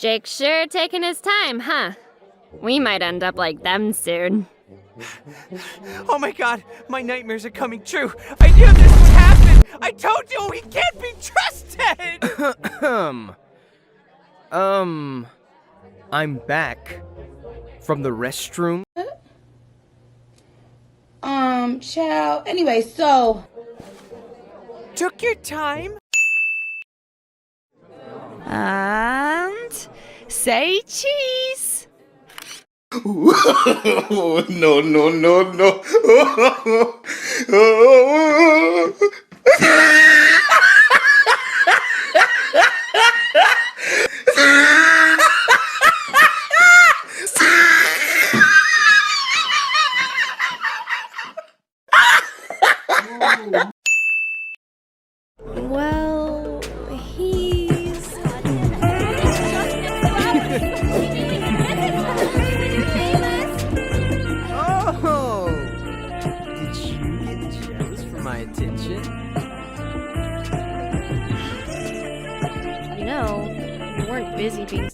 Jake's sure taking his time, huh? We might end up like them soon. Oh my god, my nightmares are coming true. I knew this would happen. I told you he can't be trusted. I'm back from the restroom. Child. Anyway, so. Took your time. And say cheese. No, no, no, no. Well, he's... Oh! Did you get jealous for my attention? You know, you weren't busy being...